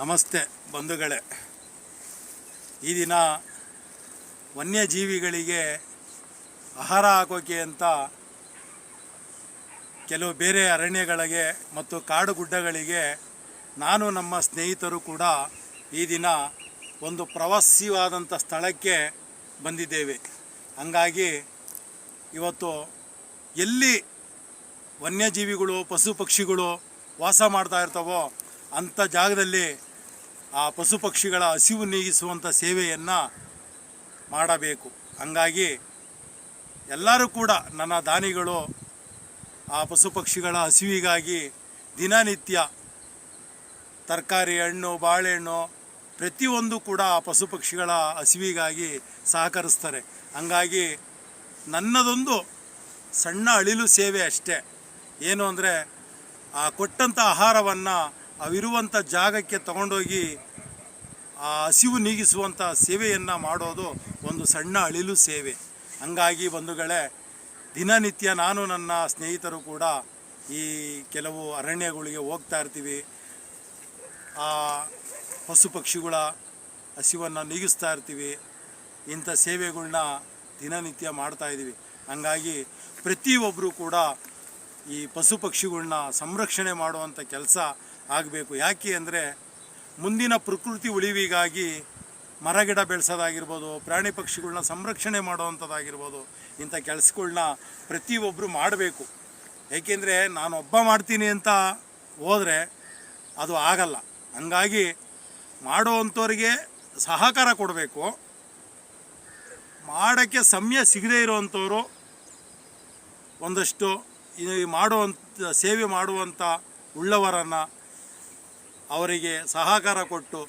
ನಮಸ್ತೆ ಬಂಧುಗಳೇ. ಈ ದಿನ ವನ್ಯಜೀವಿಗಳಿಗೆ ಆಹಾರ ಹಾಕೋಕೆ ಅಂತ ಕೆಲವು ಬೇರೆ ಅರಣ್ಯಗಳಿಗೆ ಮತ್ತು ಕಾಡು ಗುಡ್ಡಗಳಿಗೆ ನಾನು ನಮ್ಮ ಸ್ನೇಹಿತರು ಕೂಡ ಈ ದಿನ ಒಂದು ಪ್ರವಾಸಿಯಾದಂಥ ಸ್ಥಳಕ್ಕೆ ಬಂದಿದ್ದೇವೆ. ಹಂಗಾಗಿ ಇವತ್ತು ಎಲ್ಲಿ ವನ್ಯಜೀವಿಗಳು ಪಶು ಪಕ್ಷಿಗಳು ವಾಸ ಮಾಡ್ತಾ ಇರ್ತಾವೋ ಅಂಥ ಜಾಗದಲ್ಲಿ ಆ ಪಶು ಪಕ್ಷಿಗಳ ಹಸಿವು ನೀಗಿಸುವಂಥ ಸೇವೆಯನ್ನು ಮಾಡಬೇಕು. ಹಂಗಾಗಿ ಎಲ್ಲರೂ ಕೂಡ ನನ್ನ ದಾನಿಗಳು ಆ ಪಶು ಪಕ್ಷಿಗಳ ಹಸಿವಿಗಾಗಿ ದಿನನಿತ್ಯ ತರಕಾರಿ, ಹಣ್ಣು, ಬಾಳೆಹಣ್ಣು ಪ್ರತಿಯೊಂದು ಕೂಡ ಆ ಪಶು ಪಕ್ಷಿಗಳ ಹಸಿವಿಗಾಗಿ ಸಹಕರಿಸ್ತಾರೆ. ಹಂಗಾಗಿ ನನ್ನದೊಂದು ಸಣ್ಣ ಅಳಿಲು ಸೇವೆ ಅಷ್ಟೇ. ಏನು ಅಂದರೆ ಆ ಕೊಟ್ಟಂಥ ಆಹಾರವನ್ನು ಅವಿರುವಂಥ ಜಾಗಕ್ಕೆ ತಗೊಂಡೋಗಿ ಆ ಹಸಿವು ನೀಗಿಸುವಂಥ ಸೇವೆಯನ್ನು ಮಾಡೋದು ಒಂದು ಸಣ್ಣ ಅಳಿಲು ಸೇವೆ. ಹಂಗಾಗಿ ಬಂಧುಗಳೇ, ದಿನನಿತ್ಯ ನಾನು ನನ್ನ ಸ್ನೇಹಿತರು ಕೂಡ ಈ ಕೆಲವು ಅರಣ್ಯಗಳಿಗೆ ಹೋಗ್ತಾ ಇರ್ತೀವಿ. ಆ ಪಶು ಪಕ್ಷಿಗಳ ಹಸಿವನ್ನು ನೀಗಿಸ್ತಾ ಇರ್ತೀವಿ. ಇಂಥ ಸೇವೆಗಳನ್ನ ದಿನನಿತ್ಯ ಮಾಡ್ತಾಯಿದ್ದೀವಿ. ಹಂಗಾಗಿ ಪ್ರತಿಯೊಬ್ಬರು ಕೂಡ ಈ ಪಶು ಪಕ್ಷಿಗಳನ್ನ ಸಂರಕ್ಷಣೆ ಮಾಡುವಂಥ ಕೆಲಸ ಆಗಬೇಕು. ಯಾಕೆ ಅಂದರೆ ಮುಂದಿನ ಪ್ರಕೃತಿ ಉಳಿವಿಗಾಗಿ ಮರಗಿಡ ಬೆಳೆಸೋದಾಗಿರ್ಬೋದು, ಪ್ರಾಣಿ ಪಕ್ಷಿಗಳನ್ನ ಸಂರಕ್ಷಣೆ ಮಾಡುವಂಥದ್ದಾಗಿರ್ಬೋದು, ಇಂಥ ಕೆಲಸಗಳನ್ನ ಪ್ರತಿಯೊಬ್ಬರು ಮಾಡಬೇಕು. ಏಕೆಂದರೆ ನಾನು ಒಬ್ಬ ಮಾಡ್ತೀನಿ ಅಂತ ಹೋದರೆ ಅದು ಆಗಲ್ಲ. ಹಂಗಾಗಿ ಮಾಡುವಂಥವ್ರಿಗೆ ಸಹಕಾರ ಕೊಡಬೇಕು. ಮಾಡೋಕ್ಕೆ ಸಮಯ ಸಿಗದೇ ಇರುವಂಥವರು ಒಂದಷ್ಟು ಸೇವೆ ಮಾಡುವಂಥ ಉಳ್ಳವರನ್ನು ಅವರಿಗೆ ಸಹಕಾರ ಕೊಟ್ಟು,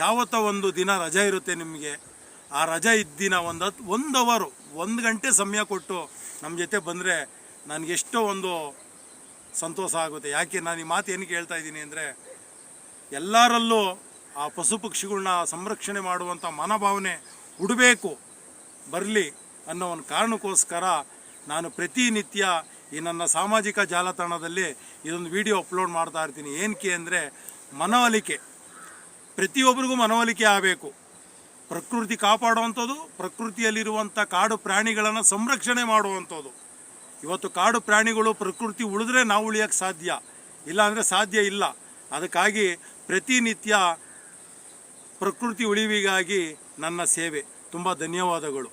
ಯಾವತ್ತೋ ಒಂದು ದಿನ ರಜೆ ಇರುತ್ತೆ ನಿಮಗೆ, ಆ ರಜೆ ಇದ್ದ ದಿನ ಒಂದು ಅವರು 1 ಗಂಟೆ ಸಮಯ ಕೊಟ್ಟು ನಮ್ಮ ಜೊತೆ ಬಂದರೆ ನನಗೆಷ್ಟೋ ಒಂದು ಸಂತೋಷ ಆಗುತ್ತೆ. ಯಾಕೆ ನಾನು ಈ ಮಾತು ಏನಕ್ಕೆ ಹೇಳ್ತಾ ಇದ್ದೀನಿ ಅಂದರೆ, ಎಲ್ಲರಲ್ಲೂ ಆ ಪಶು ಪಕ್ಷಿಗಳನ್ನ ಸಂರಕ್ಷಣೆ ಮಾಡುವಂಥ ಮನೋಭಾವನೆ ಬರಲಿ ಅನ್ನೋ ಒಂದು ಕಾರಣಕ್ಕೋಸ್ಕರ ನಾನು ಪ್ರತಿನಿತ್ಯ ಈ ನನ್ನ ಸಾಮಾಜಿಕ ಜಾಲತಾಣದಲ್ಲಿ ಇದೊಂದು ವಿಡಿಯೋ ಅಪ್ಲೋಡ್ ಮಾಡ್ತಾ ಇರ್ತೀನಿ. ಏನಕ್ಕೆ ಅಂದರೆ ಮನವೊಲಿಕೆ, ಪ್ರತಿಯೊಬ್ಬರಿಗೂ ಮನವೊಲಿಕೆ ಆಗಬೇಕು. ಪ್ರಕೃತಿ ಕಾಪಾಡುವಂಥದ್ದು, ಪ್ರಕೃತಿಯಲ್ಲಿರುವಂಥ ಕಾಡು ಪ್ರಾಣಿಗಳನ್ನು ಸಂರಕ್ಷಣೆ ಮಾಡುವಂಥದ್ದು. ಇವತ್ತು ಕಾಡು ಪ್ರಾಣಿಗಳು ಪ್ರಕೃತಿ ಉಳಿದ್ರೆ ನಾವು ಉಳಿಯೋಕ್ಕೆ ಸಾಧ್ಯ, ಇಲ್ಲಾಂದರೆ ಸಾಧ್ಯ ಇಲ್ಲ. ಅದಕ್ಕಾಗಿ ಪ್ರತಿನಿತ್ಯ ಪ್ರಕೃತಿ ಉಳಿವಿಗಾಗಿ ನನ್ನ ಸೇವೆ. ತುಂಬ ಧನ್ಯವಾದಗಳು.